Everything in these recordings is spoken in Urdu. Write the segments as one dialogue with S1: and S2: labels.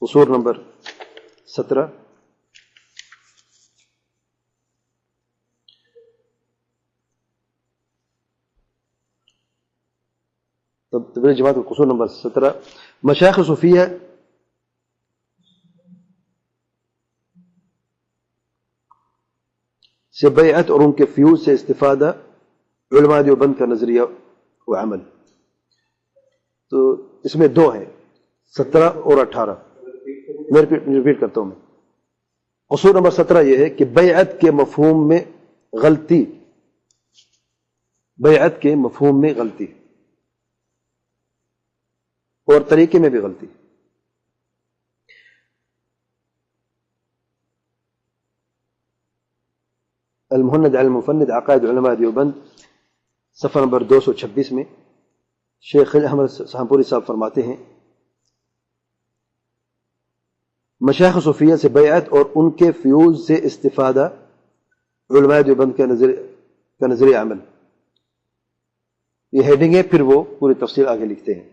S1: اصول نمبر 17. تبلیغ جماعت القصور نمبر 17. مشائخ صوفیہ سے بیعت اور ان کے فیوز سے استفادہ علماء دیوبند کا نظریہ و عمل. تو اس میں دو ہیں، 17 اور 18. میں ریپیٹ کرتا ہوں. اصول نمبر 17 یہ ہے کہ بیعت کے مفہوم میں غلطی، بیعت کے مفہوم میں غلطی اور طریقے میں بھی غلطی. المہند علی المفند عقائد علماء دیوبند صفحہ نمبر 226 میں شیخ خلیل احمد سہانپوری صاحب فرماتے ہیں مشائخ صوفیہ سے بیعت اور ان کے فیوز سے استفادہ علماء دیوبند کا نظریہ عمل. یہ ہیڈنگ ہے، پھر وہ پوری تفصیل آگے لکھتے ہیں.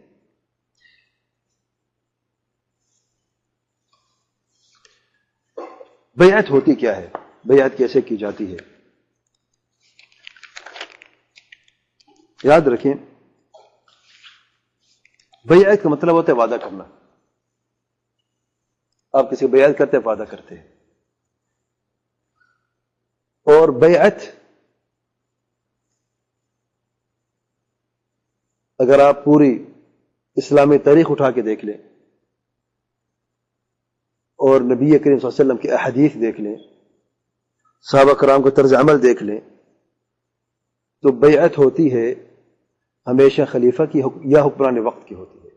S1: بیعت ہوتی کیا ہے، بیعت کیسے کی جاتی ہے؟ یاد رکھیں، بیعت کا مطلب ہوتا ہے وعدہ کرنا. آپ کسی بیعت کرتے ہیں، وعدہ کرتے ہیں. اور بیعت اگر آپ پوری اسلامی تاریخ اٹھا کے دیکھ لیں اور نبی کریم صلی اللہ علیہ وسلم کی احادیث دیکھ لیں، صحابہ کرام کو طرز عمل دیکھ لیں، تو بیعت ہوتی ہے ہمیشہ خلیفہ کی یا حکمران وقت کی ہوتی ہے.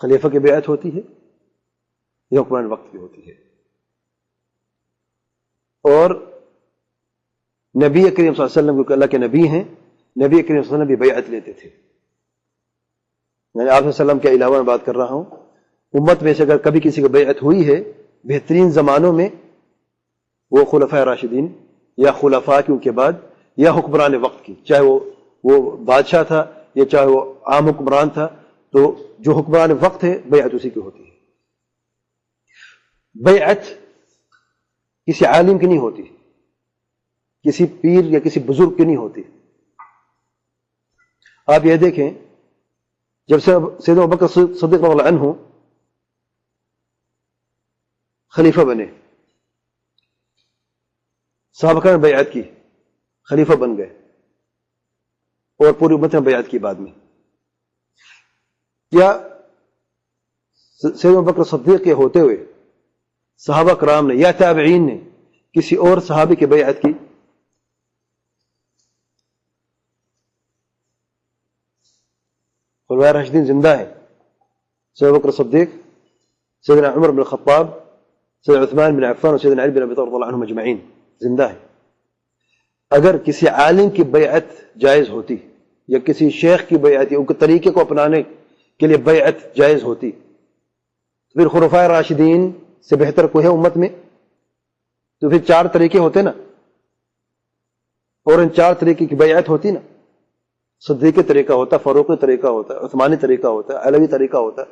S1: خلیفہ کی بیعت ہوتی ہے یا حکمران وقت کی ہوتی ہے. اور نبی کریم صلی اللہ علیہ وسلم کو اللہ کے نبی ہیں، نبی کریم صلی اللہ علیہ وسلم بھی بیعت لیتے تھے. میں آپ صلی اللہ علیہ وسلم کے علاوہ میں بات کر رہا ہوں. امت میں سے اگر کبھی کسی کو بیعت ہوئی ہے بہترین زمانوں میں، وہ خلفاء راشدین یا خلفاء کی ان کے بعد یا حکمران وقت کی، چاہے وہ بادشاہ تھا یا چاہے وہ عام حکمران تھا، تو جو حکمران وقت ہے بیعت اسی کی ہوتی ہے. بیعت کسی عالم کی نہیں ہوتی، کسی پیر یا کسی بزرگ کی نہیں ہوتی. آپ یہ دیکھیں، جب سیدنا ابوبکر صدیق رضی اللہ عنہ خلیفہ بنے، صحابہ کرام نے بیعت کی، خلیفہ بن گئے اور پوری امت نے بیعت کی. بعد میں کیا سیدنا ابوبکر صدیق کے ہوتے ہوئے صحابہ کرام نے یا تابعین نے کسی اور صحابی کی بیعت کی؟ خلفائے راشدین زندہ ہیں، سیدنا ابوبکر صدیق، سیدنا عمر بن الخطاب، سیدنا عثمان بن عفان اور سیدنا علی بن ابی طالب رضی اللہ عنہم اجمعین زندہ ہیں. اگر کسی عالم کی بیعت جائز ہوتی یا کسی شیخ کی بیعت یا ان کے طریقے کو اپنانے کے لیے بیعت جائز ہوتی، تو پھر خلفائے راشدین سے بہتر کوئی ہے امت میں؟ تو پھر 4 طریقے ہوتے نا، اور ان 4 طریقے کی بیعت ہوتی نا. صدیقی طریقہ ہوتا، فاروقی طریقہ ہوتا، عثمانی طریقہ ہوتا، علوی طریقہ ہوتا.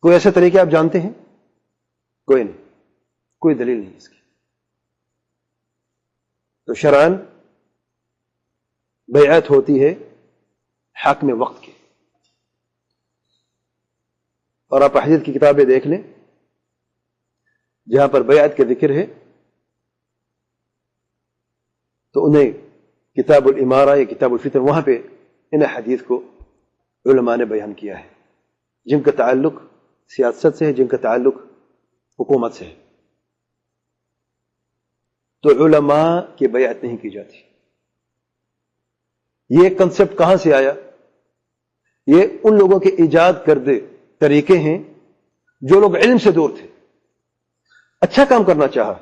S1: کوئی ایسے طریقے آپ جانتے ہیں؟ کوئی نہیں، کوئی دلیل نہیں اس کی. تو شرعاً بیعت ہوتی ہے حاکم وقت کی. اور آپ احادیث کی کتابیں دیکھ لیں، جہاں پر بیعت کے ذکر ہے تو انہیں کتاب الامارہ یا کتاب الفتن، وہاں پہ ان حدیث کو علماء نے بیان کیا ہے، جن کا تعلق سیاست سے ہے، جن کا تعلق حکومت سے ہے. تو علماء کی بیعت نہیں کی جاتی. یہ کنسپٹ کہاں سے آیا؟ یہ ان لوگوں کے ایجاد کردے طریقے ہیں جو لوگ علم سے دور تھے، اچھا کام کرنا چاہا،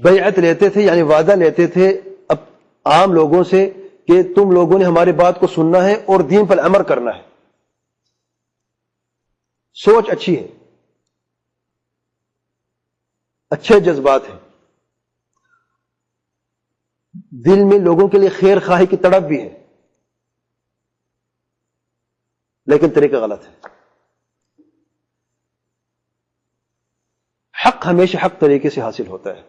S1: بیعت لیتے تھے، یعنی وعدہ لیتے تھے اب عام لوگوں سے کہ تم لوگوں نے ہماری بات کو سننا ہے اور دین پر عمل کرنا ہے. سوچ اچھی ہے، اچھے جذبات ہیں، دل میں لوگوں کے لیے خیر خواہی کی تڑپ بھی ہے. لیکن طریقہ غلط ہے. حق ہمیشہ حق طریقے سے حاصل ہوتا ہے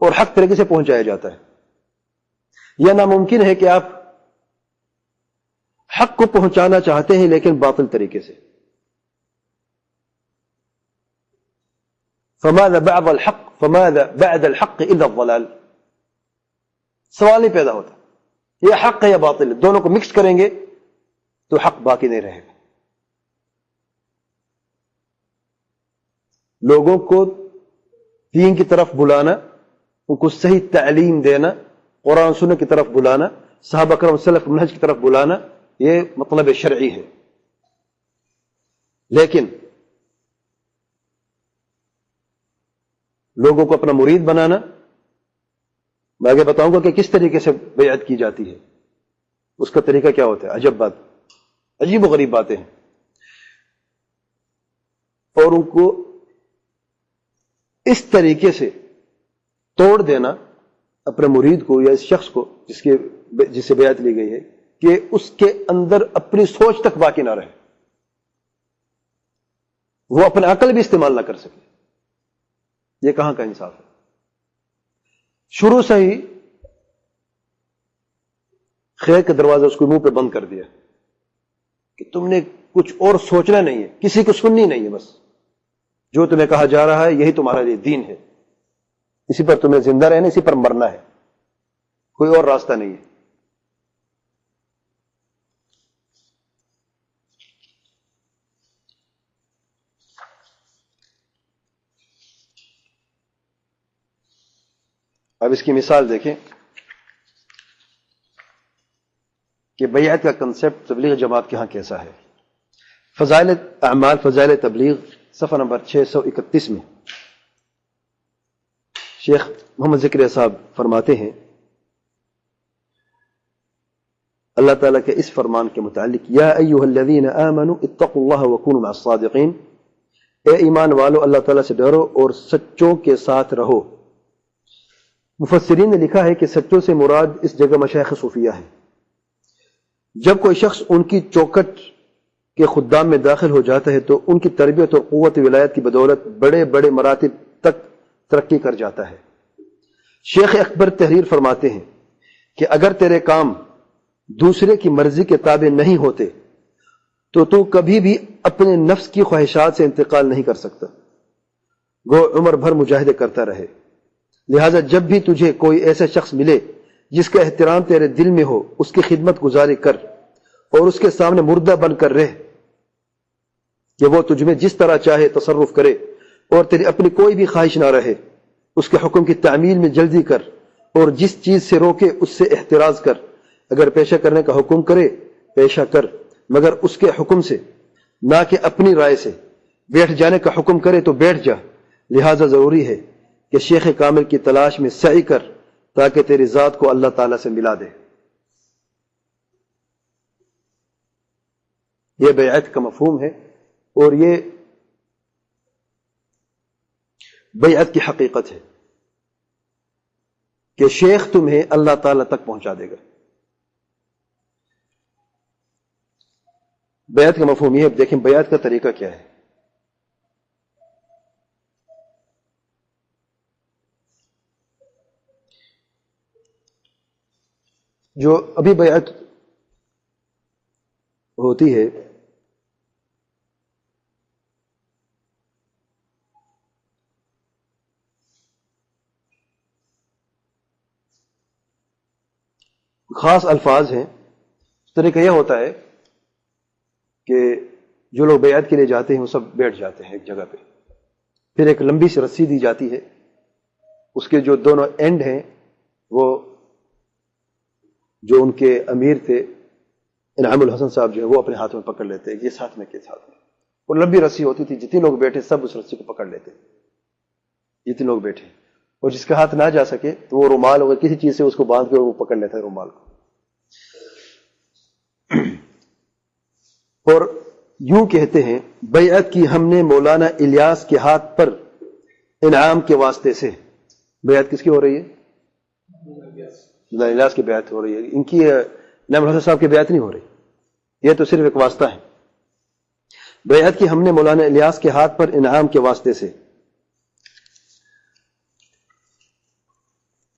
S1: اور حق طریقے سے پہنچایا جاتا ہے. یہ ناممکن ہے کہ آپ حق کو پہنچانا چاہتے ہیں لیکن باطل طریقے سے. فماذا بعد الحق الا الضلال. سوال نہیں پیدا ہوتا یہ حق ہے یا باطل ہے، دونوں کو مکس کریں گے تو حق باقی نہیں رہے گا. لوگوں کو دین کی طرف بلانا، ان کو صحیح تعلیم دینا، قرآن سنت کی طرف بلانا، صحابہ کرام سلف منہج کی طرف بلانا، یہ مطلب شرعی ہے. لیکن لوگوں کو اپنا مرید بنانا، میں آگے بتاؤں گا کہ کس طریقے سے بیعت کی جاتی ہے، اس کا طریقہ کیا ہوتا ہے. عجب بات، عجیب و غریب باتیں ہیں. اور ان کو اس طریقے سے توڑ دینا اپنے مرید کو یا اس شخص کو جس سے بیعت لی گئی ہے کہ اس کے اندر اپنی سوچ تک باقی نہ رہے، وہ اپنا عقل بھی استعمال نہ کر سکے. یہ کہاں کا انصاف ہے؟ شروع سے ہی خیر کا دروازہ اس کو منہ پہ بند کر دیا کہ تم نے کچھ اور سوچنا نہیں ہے، کسی کو سننی نہیں ہے، بس جو تمہیں کہا جا رہا ہے یہی تمہارا لیے دین ہے، اسی پر تمہیں زندہ رہنا، اسی پر مرنا ہے، کوئی اور راستہ نہیں ہے. اب اس کی مثال دیکھیں کہ بیعت کا کنسپٹ تبلیغ جماعت کے ہاں کیسا ہے. فضائل اعمال، فضائل تبلیغ، صفحہ نمبر 631 میں شیخ محمد ذکریہ صاحب فرماتے ہیں اللہ تعالیٰ کے اس فرمان کے متعلق، یا ایھا الذین آمنوا اتقوا اللہ وکونوا مع الصادقین، اے ایمان والو اللہ تعالیٰ سے ڈرو اور سچوں کے ساتھ رہو. مفسرین نے لکھا ہے کہ سچوں سے مراد اس جگہ مشائخ صوفیہ ہے. جب کوئی شخص ان کی چوکٹ کے خدام میں داخل ہو جاتا ہے تو ان کی تربیت اور قوت ولایت کی بدولت بڑے بڑے مراتب تک ترقی کر جاتا ہے. شیخ اکبر تحریر فرماتے ہیں کہ اگر تیرے کام دوسرے کی مرضی کے تابع نہیں ہوتے تو کبھی بھی اپنے نفس کی خواہشات سے انتقال نہیں کر سکتا، گو عمر بھر مجاہدے کرتا رہے. لہذا جب بھی تجھے کوئی ایسا شخص ملے جس کا احترام تیرے دل میں ہو، اس کی خدمت گزاری کر اور اس کے سامنے مردہ بن کر رہ کہ وہ تجھ میں جس طرح چاہے تصرف کرے اور تیری اپنی کوئی بھی خواہش نہ رہے. اس کے حکم کی تعمیل میں جلدی کر اور جس چیز سے روکے اس سے احتراز کر. اگر پیشہ کرنے کا حکم کرے پیشہ کر، مگر اس کے حکم سے، نہ کہ اپنی رائے سے. بیٹھ جانے کا حکم کرے تو بیٹھ جا. لہذا ضروری ہے کہ شیخ کامل کی تلاش میں سعی کر تاکہ تیری ذات کو اللہ تعالیٰ سے ملا دے. یہ بیعت کا مفہوم ہے اور یہ بیعت کی حقیقت ہے کہ شیخ تمہیں اللہ تعالیٰ تک پہنچا دے گا. بیعت کا مفہوم یہ ہے. دیکھیں بیعت کا طریقہ کیا ہے. جو ابھی بیعت ہوتی ہے خاص الفاظ ہیں. طریقہ یہ ہوتا ہے کہ جو لوگ بیعت کے لیے جاتے ہیں وہ سب بیٹھ جاتے ہیں ایک جگہ پہ. پھر ایک لمبی سی رسی دی جاتی ہے، اس کے جو دونوں اینڈ ہیں وہ جو ان کے امیر تھے انعام الحسن صاحب جو ہے وہ اپنے ہاتھ میں پکڑ لیتے ہیں. یہ ساتھ میں کے ساتھ میں اور لمبی رسی ہوتی تھی، جتنے لوگ بیٹھے سب اس رسی کو پکڑ لیتے، جتنے لوگ بیٹھے. اور جس کا ہاتھ نہ جا سکے تو وہ رومال اور کسی چیز سے اس کو باندھ کے وہ پکڑ لیتا ہے رومال کو. اور یوں کہتے ہیں بیعت کی ہم نے مولانا الیاس کے ہاتھ پر انعام کے واسطے سے. بیعت کس کی ہو رہی ہے؟ مولانا الیاس کی بیعت ہو رہی ہے. ان کی انعام الحسن صاحب کی بیعت نہیں ہو رہی. یہ تو صرف ایک واسطہ ہے. بیعت کی ہم نے مولانا الیاس کے ہاتھ پر انعام کے واسطے سے.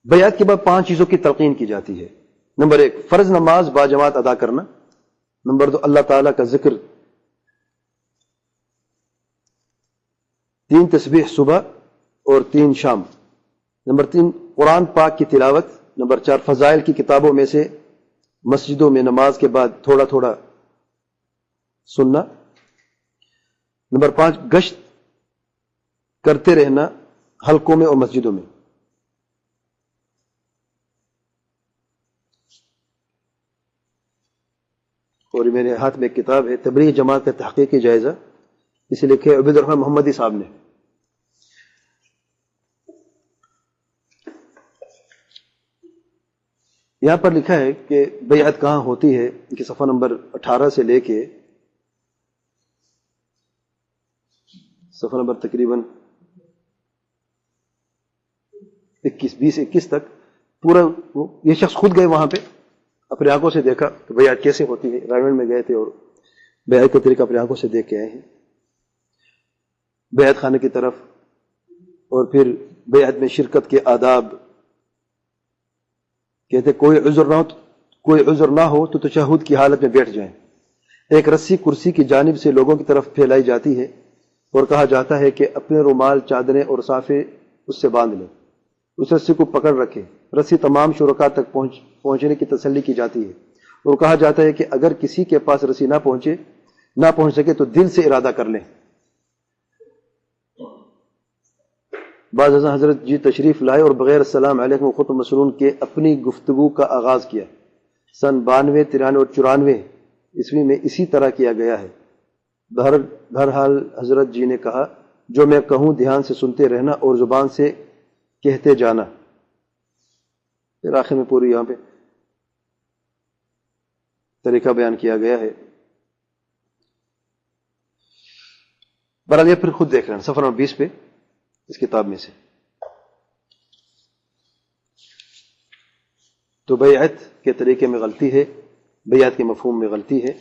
S1: بیعت کے بعد 5 چیزوں کی تلقین کی جاتی ہے. نمبر 1 فرض نماز باجماعت ادا کرنا. نمبر 2 اللہ تعالیٰ کا ذکر. 3 تسبیح صبح اور 3 شام. نمبر 3 قرآن پاک کی تلاوت. نمبر 4 فضائل کی کتابوں میں سے مسجدوں میں نماز کے بعد تھوڑا تھوڑا سننا. نمبر 5 گشت کرتے رہنا حلقوں میں اور مسجدوں میں. اور میرے ہاتھ میں ایک کتاب ہے تبلیغ جماعت کا تحقیقی جائزہ، اسے لکھے عبید الرحمن محمدی صاحب نے. یہاں پر لکھا ہے کہ بیعت کہاں ہوتی ہے، ان کی صفحہ نمبر 18 سے لے کے صفحہ نمبر تقریباً 20-21 تک پورا. یہ شخص خود گئے وہاں پہ، اپنے آنکھوں سے دیکھا کہ بیعت کیسے ہوتی ہے. رائمنڈ میں گئے تھے اور بیعت کا طریقہ اپنے آنکھوں سے دیکھ کے آئے ہیں بیعت خانے کی طرف. اور پھر بیعت میں شرکت کے آداب کہتے کوئی عذر نہ ہو تو تشہد کی حالت میں بیٹھ جائیں. ایک رسی کرسی کی جانب سے لوگوں کی طرف پھیلائی جاتی ہے اور کہا جاتا ہے کہ اپنے رومال چادریں اور صافے اس سے باندھ لیں. اس رسی کو پکڑ رکھے. رسی تمام شرکاء تک پہنچنے کی تسلی کی جاتی ہے اور کہا جاتا ہے کہ اگر کسی کے پاس رسی نہ پہنچ سکے تو دل سے ارادہ کر لیں. بعض حضرت جی تشریف لائے اور بغیر السلام علیکم خطب مسنون کے اپنی گفتگو کا آغاز کیا. سن 92, 93 اور 94 عیسوی میں اسی طرح کیا گیا ہے. بہرحال حضرت جی نے کہا جو میں کہوں دھیان سے سنتے رہنا اور زبان سے کہتے جانا. پھر آخر میں پوری یہاں پہ طریقہ بیان کیا گیا ہے. بہرحال یہ پھر خود دیکھ لینا صفحہ نمبر 20 پہ اس کتاب میں سے. تو بیعت کے طریقے میں غلطی ہے، بیعت کے مفہوم میں غلطی ہے.